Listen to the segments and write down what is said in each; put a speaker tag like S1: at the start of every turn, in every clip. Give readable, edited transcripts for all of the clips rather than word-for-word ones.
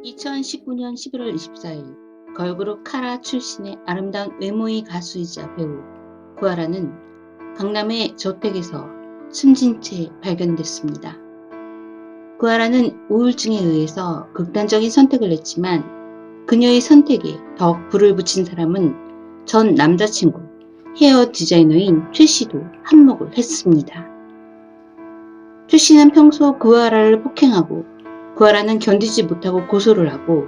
S1: 2019년 11월 24일 걸그룹 카라 출신의 아름다운 외모의 가수이자 배우 구하라는 강남의 저택에서 숨진 채 발견됐습니다. 구하라는 우울증에 의해서 극단적인 선택을 했지만 그녀의 선택에 더 불을 붙인 사람은 전 남자친구 헤어 디자이너인 최 씨도 한몫을 했습니다. 최 씨는 평소 구하라를 폭행하고 구하라는 견디지 못하고 고소를 하고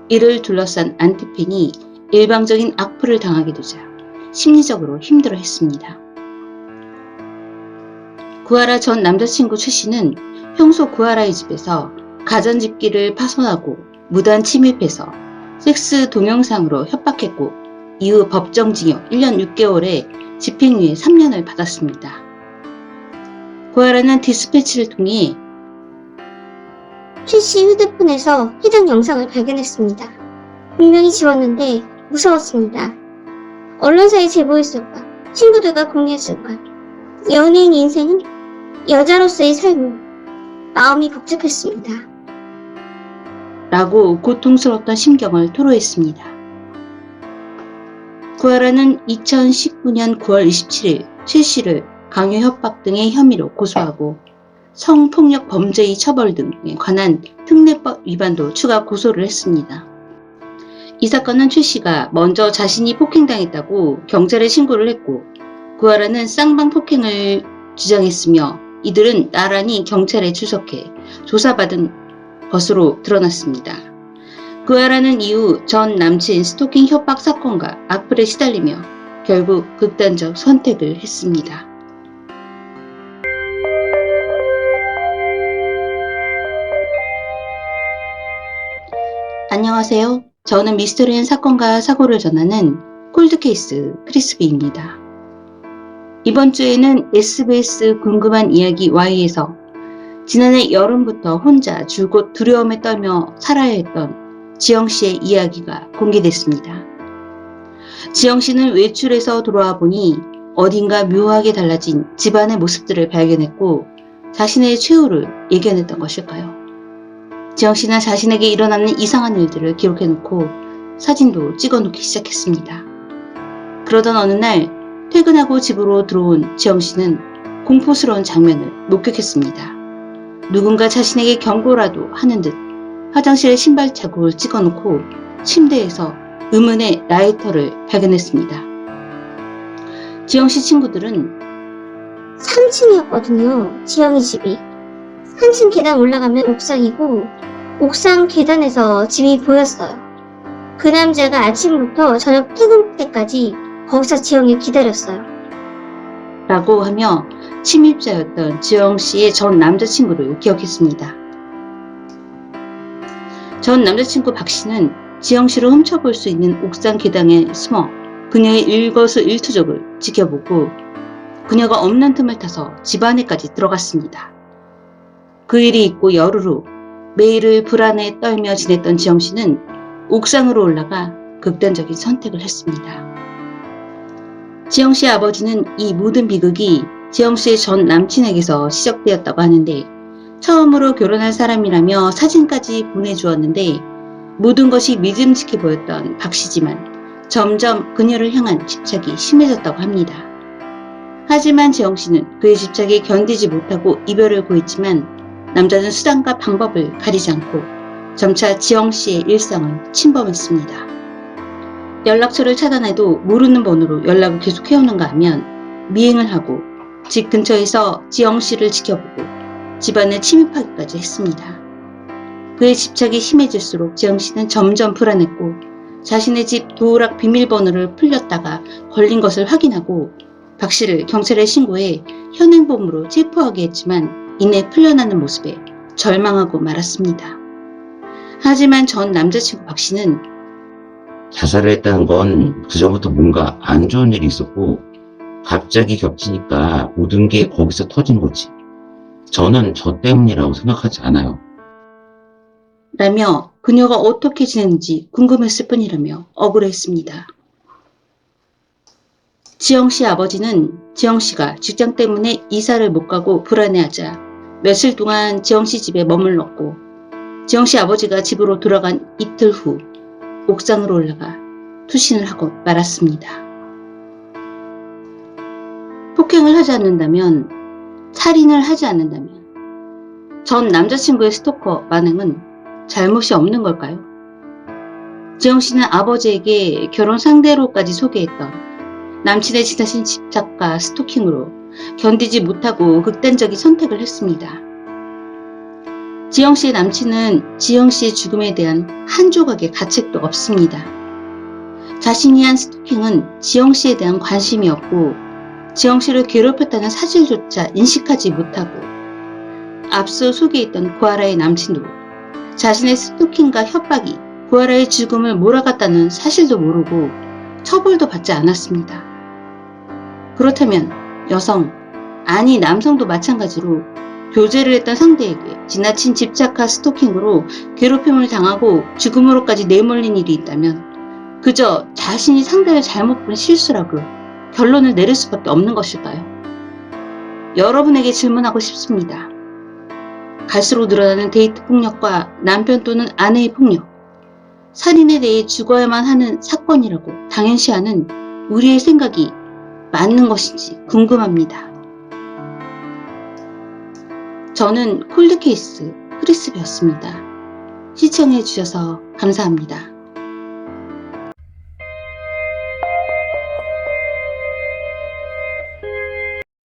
S1: 이를 둘러싼 안티팬이 일방적인 악플을 당하게 되자 심리적으로 힘들어했습니다. 구하라 전 남자친구 최 씨는 평소 구하라의 집에서 가전집기를 파손하고 무단 침입해서 섹스 동영상으로 협박했고 이후 법정징역 1년 6개월에 집행유예 3년을 받았습니다. 구하라는 디스패치를 통해
S2: 최 씨 휴대폰에서 해당 영상을 발견했습니다. 분명히 지웠는데 무서웠습니다. 언론사에 제보했을까? 친구들과 공유했을까? 연예인 인생은 여자로서의 삶은 마음이 복잡했습니다.
S1: 라고 고통스러웠던 심경을 토로했습니다. 구하라는 2019년 9월 27일 최 씨를 강요 협박 등의 혐의로 고소하고 성폭력 범죄의 처벌 등에 관한 특례법 위반도 추가 고소를 했습니다. 이 사건은 최 씨가 먼저 자신이 폭행당했다고 경찰에 신고를 했고 구하라는 쌍방 폭행을 주장했으며 이들은 나란히 경찰에 출석해 조사받은 것으로 드러났습니다. 구하라는 이후 전 남친 스토킹 협박 사건과 악플에 시달리며 결국 극단적 선택을 했습니다. 안녕하세요. 저는 미스터리한 사건과 사고를 전하는 콜드케이스 크리스비입니다. 이번 주에는 SBS 궁금한 이야기 Y에서 지난해 여름부터 혼자 줄곧 두려움에 떨며 살아야 했던 지영씨의 이야기가 공개됐습니다. 지영씨는 외출해서 돌아와 보니 어딘가 묘하게 달라진 집안의 모습들을 발견했고 자신의 최후를 예견했던 것일까요? 지영씨는 자신에게 일어나는 이상한 일들을 기록해놓고 사진도 찍어놓기 시작했습니다. 그러던 어느 날 퇴근하고 집으로 들어온 지영씨는 공포스러운 장면을 목격했습니다. 누군가 자신에게 경고라도 하는 듯 화장실에 신발 자국을 찍어놓고 침대에서 의문의 라이터를 발견했습니다. 지영씨 친구들은
S2: 3층이었거든요. 지영이 집이. 3층 계단 올라가면 옥상이고 옥상 계단에서 집이 보였어요. 그 남자가 아침부터 저녁 퇴근 때까지 거기서 지영이를 기다렸어요.
S1: 라고 하며 침입자였던 지영씨의 전 남자친구를 기억했습니다. 전 남자친구 박씨는 지영씨를 훔쳐볼 수 있는 옥상 계단에 숨어 그녀의 일거수일투족을 지켜보고 그녀가 없는 틈을 타서 집 안에까지 들어갔습니다. 그 일이 있고 열흘 후 매일을 불안에 떨며 지냈던 지영씨는 옥상으로 올라가 극단적인 선택을 했습니다. 지영씨의 아버지는 이 모든 비극이 지영씨의 전 남친에게서 시작되었다고 하는데 처음으로 결혼할 사람이라며 사진까지 보내주었는데 모든 것이 믿음직해 보였던 박씨지만 점점 그녀를 향한 집착이 심해졌다고 합니다. 하지만 지영씨는 그의 집착에 견디지 못하고 이별을 고했지만 남자는 수단과 방법을 가리지 않고 점차 지영씨의 일상을 침범했습니다. 연락처를 차단해도 모르는 번호로 연락을 계속 해오는가 하면 미행을 하고 집 근처에서 지영씨를 지켜보고 집안에 침입하기까지 했습니다. 그의 집착이 심해질수록 지영씨는 점점 불안했고 자신의 집 도어락 비밀번호를 풀렸다가 걸린 것을 확인하고 박씨를 경찰에 신고해 현행범으로 체포하게 했지만 이내 풀려나는 모습에 절망하고 말았습니다. 하지만 전 남자친구 박씨는
S3: 자살을 했다는 건 그전부터 뭔가 안 좋은 일이 있었고 갑자기 겹치니까 모든 게 거기서 터진 거지. 저는 저 때문이라고 생각하지 않아요.
S1: 라며 그녀가 어떻게 지냈는지 궁금했을 뿐이라며 억울해했습니다. 지영씨 아버지는 지영씨가 직장 때문에 이사를 못 가고 불안해하자 며칠 동안 지영씨 집에 머물렀고 지영 씨 아버지가 집으로 돌아간 이틀 후 옥상으로 올라가 투신을 하고 말았습니다. 폭행을 하지 않는다면, 살인을 하지 않는다면 전 남자친구의 스토커 만행은 잘못이 없는 걸까요? 지영 씨는 아버지에게 결혼 상대로까지 소개했던 남친의 지나친 집착과 스토킹으로 견디지 못하고 극단적인 선택을 했습니다. 지영 씨의 남친은 지영 씨의 죽음에 대한 한 조각의 가책도 없습니다. 자신이 한 스토킹은 지영 씨에 대한 관심이 없고 지영 씨를 괴롭혔다는 사실조차 인식하지 못하고 앞서 소개했던 고아라의 남친도 자신의 스토킹과 협박이 고아라의 죽음을 몰아갔다는 사실도 모르고 처벌도 받지 않았습니다. 그렇다면 여성, 아니 남성도 마찬가지로 교제를 했던 상대에게 지나친 집착과 스토킹으로 괴롭힘을 당하고 죽음으로까지 내몰린 일이 있다면 그저 자신이 상대를 잘못 본 실수라고 결론을 내릴 수밖에 없는 것일까요? 여러분에게 질문하고 싶습니다. 갈수록 늘어나는 데이트 폭력과 남편 또는 아내의 폭력, 살인에 대해 죽어야만 하는 사건이라고 당연시하는 우리의 생각이 맞는 것인지 궁금합니다. 저는 콜드케이스 프리스비였습니다. 시청해주셔서 감사합니다.